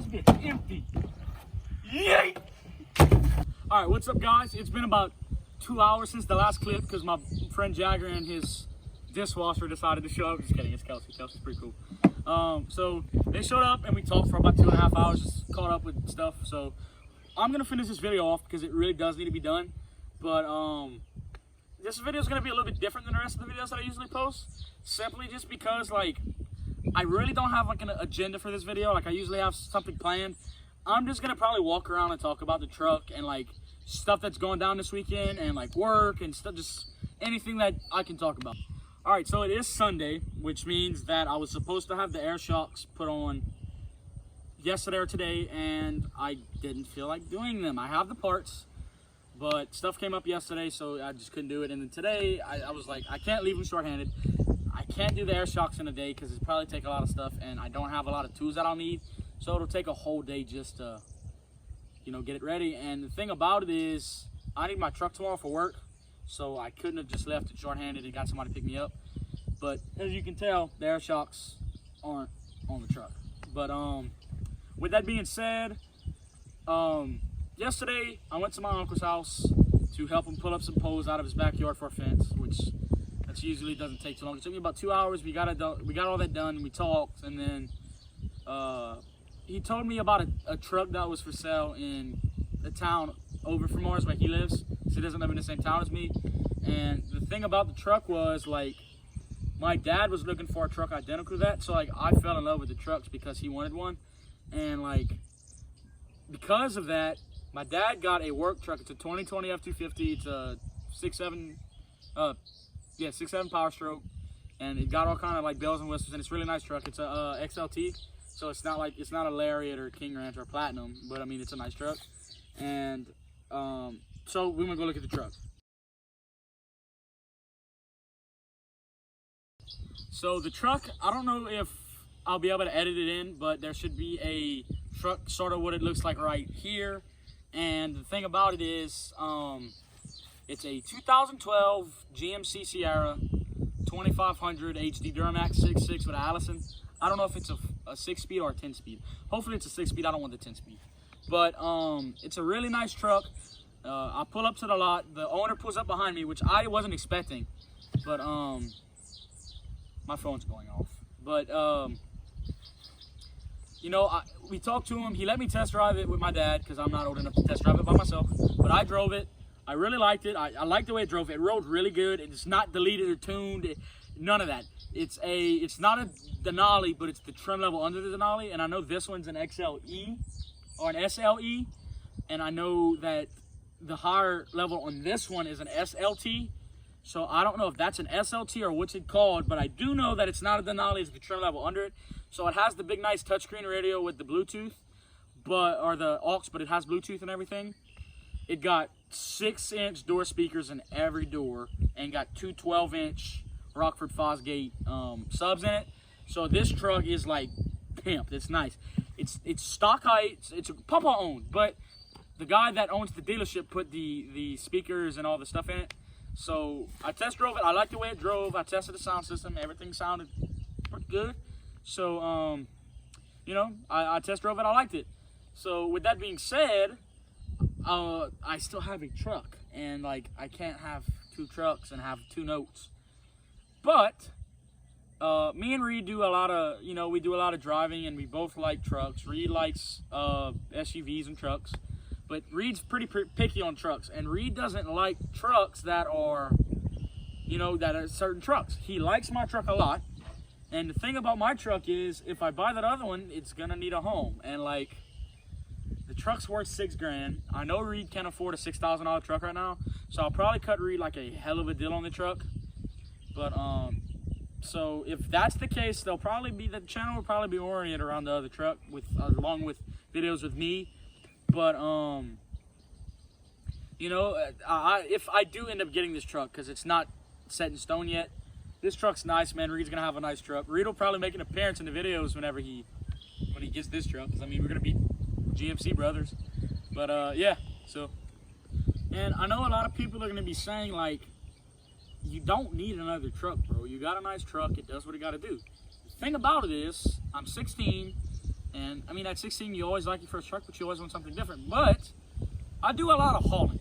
bitch empty. Yay! Alright, what's up guys? It's been about 2 hours since the last clip because my friend Jagger and his dishwasher decided to show up. Just kidding, it's Kelsey. Kelsey's pretty cool. So they showed up and we talked for about 2.5 hours, just caught up with stuff. So I'm gonna finish this video off because it really does need to be done. But this video is gonna be a little bit different than the rest of the videos that I usually post, simply just because like I really don't have like an agenda for this video. Like I usually have something planned. I'm just gonna probably walk around and talk about the truck and like stuff that's going down this weekend and like work and stuff, just anything that I can talk about. All right, so it is Sunday, which means that I was supposed to have the air shocks put on yesterday or today, and I didn't feel like doing them. I have the parts, but stuff came up yesterday, so I just couldn't do it. And then today, I was like, I can't leave them short-handed. I can't do the air shocks in a day because it probably take a lot of stuff, and I don't have a lot of tools that I'll need. So it'll take a whole day just to, you know, get it ready. And the thing about it is, I need my truck tomorrow for work, so I couldn't have just left it short-handed and got somebody to pick me up. But as you can tell, the air shocks aren't on the truck. But with that being said, yesterday I went to my uncle's house to help him pull up some poles out of his backyard for a fence, which that usually doesn't take too long. It took me about 2 hours. We got all that done. We talked, and then he told me about a truck that was for sale in the town over from ours where he lives. So he doesn't live in the same town as me. And the thing about the truck was like, my dad was looking for a truck identical to that. So like I fell in love with the trucks because he wanted one. And like, because of that, my dad got a work truck. It's a 2020 F250. It's a 6.7 power stroke. And it got all kind of like bells and whistles, and it's a really nice truck. It's a XLT. So it's not a Lariat or King Ranch or Platinum, but I mean, it's a nice truck. And so we want to go look at the truck. So the truck, I don't know if I'll be able to edit it in, but there should be a truck sort of what it looks like right here. And the thing about it is, it's a 2012 GMC Sierra 2500 HD Duramax 6.6 with an Allison. I don't know if it's a 6-speed or a 10-speed. Hopefully it's a 6-speed. I don't want the 10-speed. But it's a really nice truck. I pull up to the lot. The owner pulls up behind me, which I wasn't expecting. But my phone's going off. But you know, we talked to him. He let me test drive it with my dad because I'm not old enough to test drive it by myself. But I drove it. I really liked it. I liked the way it drove. It rode really good. It's not deleted or tuned. None of that. It's not a Denali, but it's the trim level under the Denali. And I know this one's an XLE or an SLE. And I know that the higher level on this one is an SLT. So I don't know if that's an SLT or what's it called, but I do know that it's not a Denali, it's the trim level under it. So it has the big nice touchscreen radio with the Bluetooth, or the aux, but it has Bluetooth and everything. It got 6-inch door speakers in every door and got two 12-inch Rockford Fosgate subs in it. So this truck is like pimped. It's nice. It's stock height. It's a Papa owned, but the guy that owns the dealership put the speakers and all the stuff in it. So I test drove it. I liked the way it drove. I tested the sound system. Everything sounded pretty good. So you know, I test drove it. I liked it. So with that being said, I still have a truck, and like I can't have two trucks and have two notes. But me and Reed do a lot of, you know, we do a lot of driving, and we both like trucks. Reed likes SUVs and trucks, but Reed's pretty picky on trucks, and Reed doesn't like trucks that are, you know, that are certain trucks. He likes my truck a lot, and the thing about my truck is, if I buy that other one, it's gonna need a home, and like, the truck's worth $6 grand. I know Reed can't afford a $6,000 truck right now, so I'll probably cut Reed like a hell of a deal on the truck. But so if that's the case, the channel will probably be oriented around the other truck along with videos with me. But you know, if I do end up getting this truck, because it's not set in stone yet, this truck's nice, man. Reed's gonna have a nice truck. Reed will probably make an appearance in the videos whenever when he gets this truck, because I mean, we're gonna be GMC brothers. But yeah, so, and I know a lot of people are gonna be saying like, you don't need another truck, bro. You got a nice truck. It does what it got to do. The thing about it is, I'm 16. And I mean, at 16, you always like your first truck, but you always want something different. But I do a lot of hauling.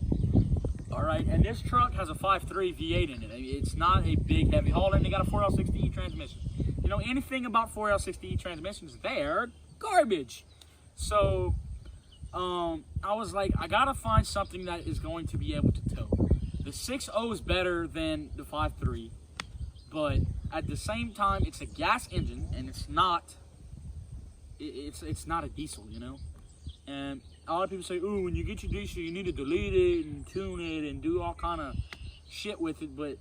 All right, and this truck has a 5.3 V8 in it. It's not a big, heavy hauling. They got a 4L60E transmission. You know, anything about 4L60E transmissions, they're garbage. So, I was like, I gotta find something that is going to be able to tow. The 6.0 is better than the 5.3, but at the same time, it's a gas engine, and it's not a diesel, you know. And a lot of people say, ooh, when you get your diesel, you need to delete it and tune it and do all kind of shit with it. But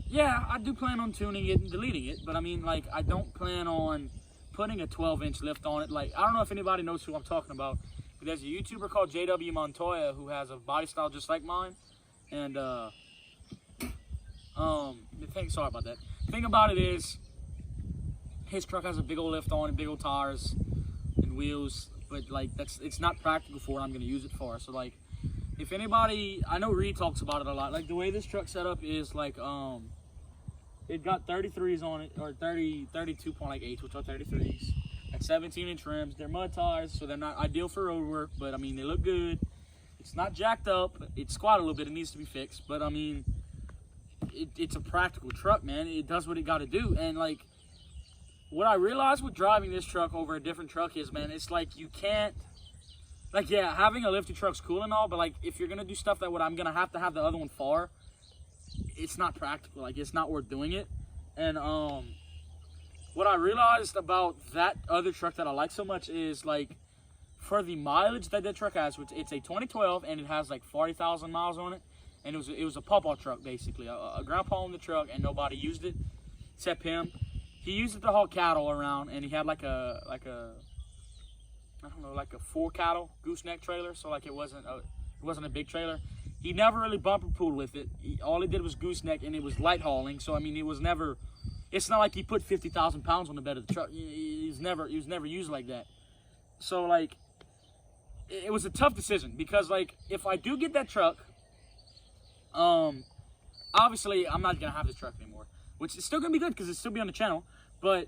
yeah, I do plan on tuning it and deleting it. But I mean, like, I don't plan on putting a 12-inch lift on it. Like, I don't know if anybody knows who I'm talking about. But there's a YouTuber called JW Montoya who has a body style just like mine. And sorry about that. The thing about it is, his truck has a big old lift on it, big old tires and wheels. But like, it's not practical for what I'm gonna use it for. So like, if anybody, I know Reed talks about it a lot. Like, the way this truck set up is like, it got 33s on it, or 32.8, which are 33s. At 17-inch rims. They're mud tires, so they're not ideal for road work, but I mean, they look good. It's not jacked up. It's squat a little bit. It needs to be fixed, but I mean, it's a practical truck, man. It does what it got to do. And like, what I realized with driving this truck over a different truck is, man, it's like, you can't, like, yeah, having a lifted truck's cool and all, but like, if you're gonna do stuff that what I'm gonna have to have the other one for, it's not practical. Like, it's not worth doing it. And what I realized about that other truck that I like so much is, like, for the mileage that truck has, which it's a 2012 and it has like 40,000 miles on it, and it was a pawpaw truck basically. A grandpa owned the truck and nobody used it except him. He used it to haul cattle around, and he had like a I don't know, like a 4 cattle gooseneck trailer, so like it wasn't a big trailer. He never really bumper pooled with it. All he did was gooseneck, and it was light hauling. So I mean, it's not like he put 50,000 pounds on the bed of the truck. He was never used like that. So like, it was a tough decision, because like, if I do get that truck, obviously I'm not gonna have this truck anymore, which is still gonna be good because it's still be on the channel. But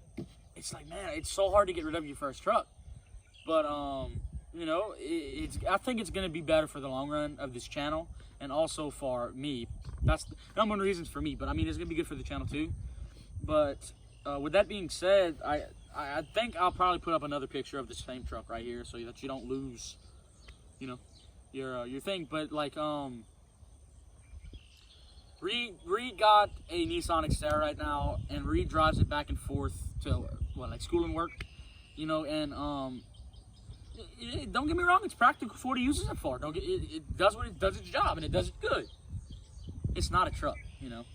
it's like, man, it's so hard to get rid of your first truck. But you know, I think it's gonna be better for the long run of this channel, and also for me. That's the number one reasons for me. But I mean, it's gonna be good for the channel too. But with that being said, I think I'll probably put up another picture of the same truck right here, so that you don't lose, you know, your thing. But like, Reed got a Nissan Xterra right now, and Reed drives it back and forth to like school and work, you know. And don't get me wrong, it's practical for what he uses it for. It does its job, and it does it good. It's not a truck, you know.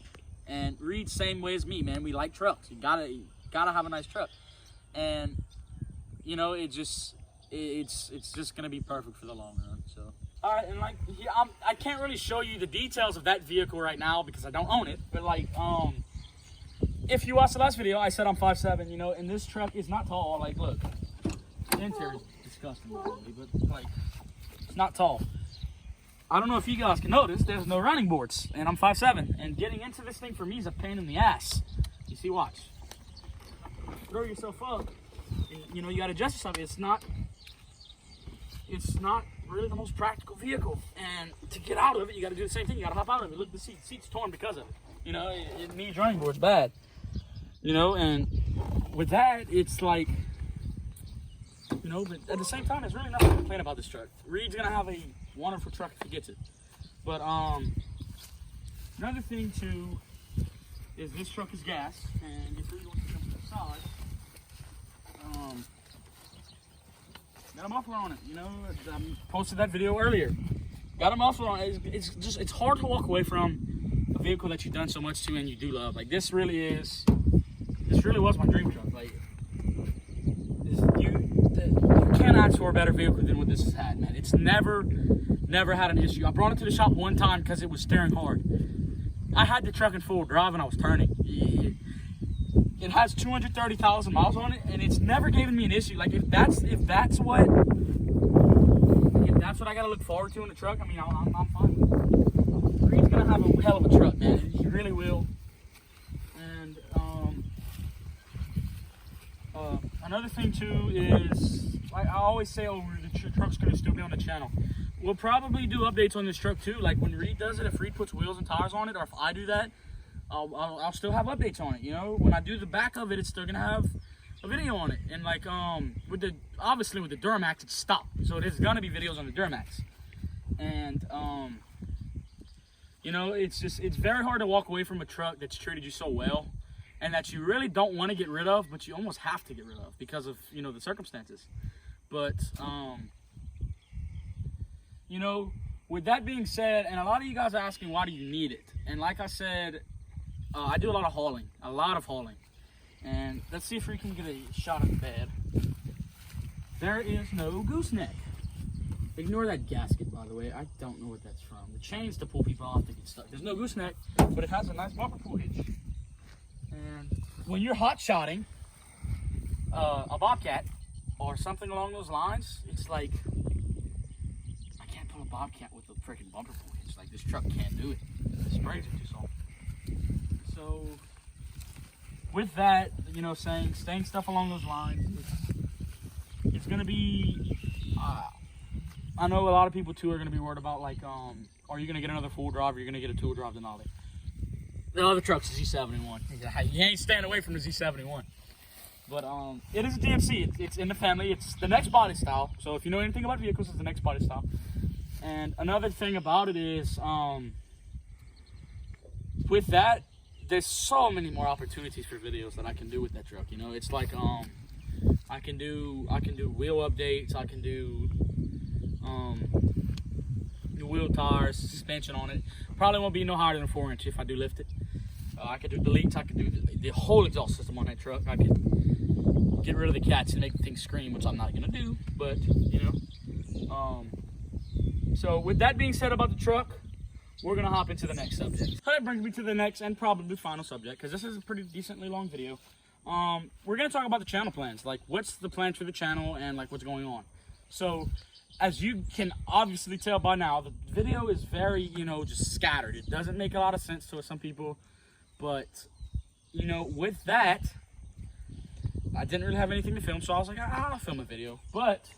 And Reed's same way as me, man. We like trucks. You gotta have a nice truck, and you know, it's just gonna be perfect for the long run. So, all right, and like, yeah, I can't really show you the details of that vehicle right now because I don't own it. But like, if you watched the last video, I said I'm 5'7", you know, and this truck is not tall. Like, look, the interior is disgusting, but like, it's not tall. I don't know if you guys can notice, there's no running boards, and I'm 5'7", and getting into this thing for me is a pain in the ass. You see, watch. Throw yourself up, and, you know, you gotta adjust yourself. It's not really the most practical vehicle, and to get out of it, you gotta do the same thing. You gotta hop out of it. Look, the seat's torn because of it. You know, it needs running boards bad. You know, and with that, it's like, you know, but at the same time, there's really nothing to complain about this truck. Reed's gonna have a wonderful truck if he gets it. But another thing too is this truck is gas, and if you want to come to the side, got a muffler on it. You know, I posted that video earlier. Got a muffler on it. It's hard to walk away from a vehicle that you've done so much to and you do love. Like, this really was my dream truck. Like, you can't ask for a better vehicle than what this has had, man. It's never had an issue. I brought it to the shop one time because it was steering hard. I had the truck in full drive and I was turning. It has 230,000 miles on it, and it's never given me an issue. Like, if that's what I gotta look forward to in the truck, I mean, I'm fine. Reed's gonna have a hell of a truck, man. He really will. And Another thing too is, I always say, oh, the truck's gonna still be on the channel. We'll probably do updates on this truck too. Like when Reed does it, if Reed puts wheels and tires on it, or if I do that, I'll still have updates on it. You know, when I do the back of it, it's still gonna have a video on it. And like obviously with the Duramax, it's stopped, so there's gonna be videos on the Duramax. And you know, it's very hard to walk away from a truck that's treated you so well, and that you really don't want to get rid of, but you almost have to get rid of because of, you know, the circumstances. But you know, with that being said, and a lot of you guys are asking, why do you need it? And like I said, I do a lot of hauling, and let's see if we can get a shot of the bed. There is no gooseneck. Ignore that gasket, by the way. I don't know what that's from. The chains to pull people off to get stuck. There's no gooseneck, but it has a nice bumper pull hitch. And when you're hot shotting a Bobcat or something along those lines, it's like, I can't pull a Bobcat with a freaking bumper pull hitch. Like, this truck can't do it. The springs are too soft. So with that, you know, saying stuff along those lines, it's gonna be, I know a lot of people too are gonna be worried about, like, are you gonna get another full drive, or you're gonna get a two drive Denali? The other truck's a Z71. You ain't staying away from the Z71. But it is a DMC. It's in the family. It's the next body style. So if you know anything about vehicles, it's the next body style. And another thing about it is, with that, there's so many more opportunities for videos that I can do with that truck. You know, it's like I can do wheel updates. I can do new wheel tires, suspension on it. Probably won't be no higher than a 4-inch if I do lift it. I could do deletes. I could do the whole exhaust system on that truck. I could get rid of the cats and make things scream, which I'm not gonna do. But you know, so with that being said about the truck, we're gonna hop into the next subject. That brings me to the next and probably final subject, because this is a pretty decently long video. We're gonna talk about the channel plans, like what's the plan for the channel and like what's going on. So as you can obviously tell by now, the video is very, you know, just scattered. It doesn't make a lot of sense to some people, but you know, with that, I didn't really have anything to film, so I was like, I'll film a video. But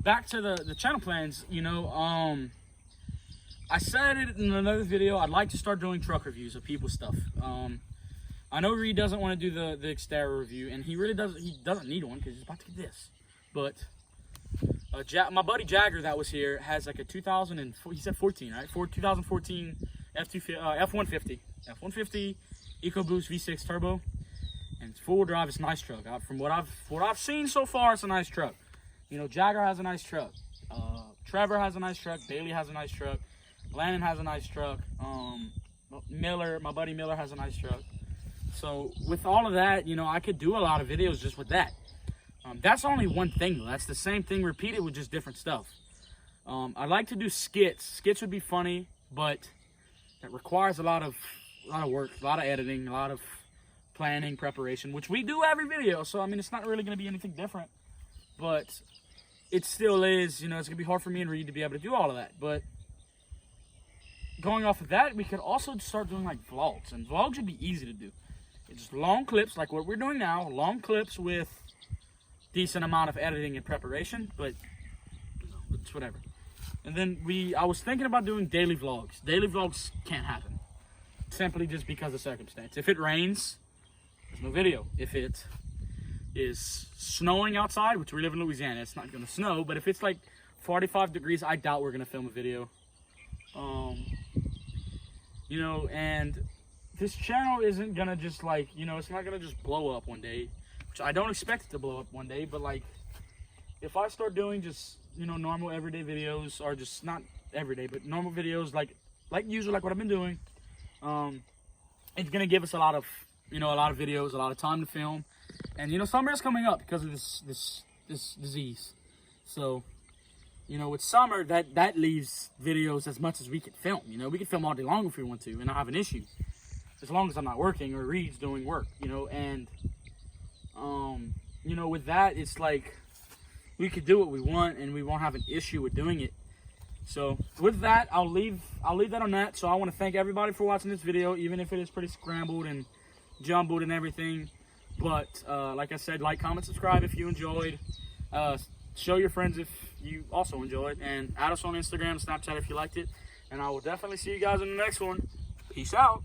back to the channel plans, you know, I said it in another video, I'd like to start doing truck reviews of people's stuff. I know Reed doesn't want to do the exterior review, and he really doesn't need one because he's about to get this. But my buddy Jagger that was here has like a 2004, he said 14, right? 2014 F-150 EcoBoost V6 turbo, and it's full drive. It's a nice truck. From what I've seen so far, it's a nice truck. You know, Jagger has a nice truck. Trevor has a nice truck. Bailey has a nice truck. Landon has a nice truck. My buddy Miller has a nice truck. So with all of that, you know, I could do a lot of videos just with that. That's only one thing though. That's the same thing repeated with just different stuff. I like to do skits. Skits would be funny, but it requires a lot of work, a lot of editing, a lot of planning, preparation, which we do every video. So I mean, it's not really going to be anything different, but it still is. You know, it's going to be hard for me and Reed to be able to do all of that. But going off of that, we could also start doing like vlogs, and vlogs would be easy to do. It's just long clips like what we're doing now, long clips with decent amount of editing and preparation, but it's whatever. And then I was thinking about doing daily vlogs. Daily vlogs can't happen, simply just because of circumstance. If it rains, there's no video. If it is snowing outside, which we live in Louisiana, it's not gonna snow, but if it's like 45 degrees, I doubt we're gonna film a video. You know, and this channel isn't gonna just like, you know, it's not gonna just blow up one day, which I don't expect it to blow up one day, but like, if I start doing just, you know, normal everyday videos, or just not everyday, but normal videos, like usual, like what I've been doing, it's gonna give us a lot of videos, a lot of time to film. And you know, summer is coming up because of this disease. So, you know, with summer, that leaves videos as much as we can film. You know, we can film all day long if we want to, and not have an issue, as long as I'm not working or Reed's doing work. You know, and you know, with that, it's like we could do what we want, and we won't have an issue with doing it. So with that, I'll leave that on that. So I want to thank everybody for watching this video, even if it is pretty scrambled and jumbled and everything. But like I said, like, comment, subscribe if you enjoyed. Show your friends if you also enjoyed. And add us on Instagram, Snapchat if you liked it. And I will definitely see you guys in the next one. Peace out.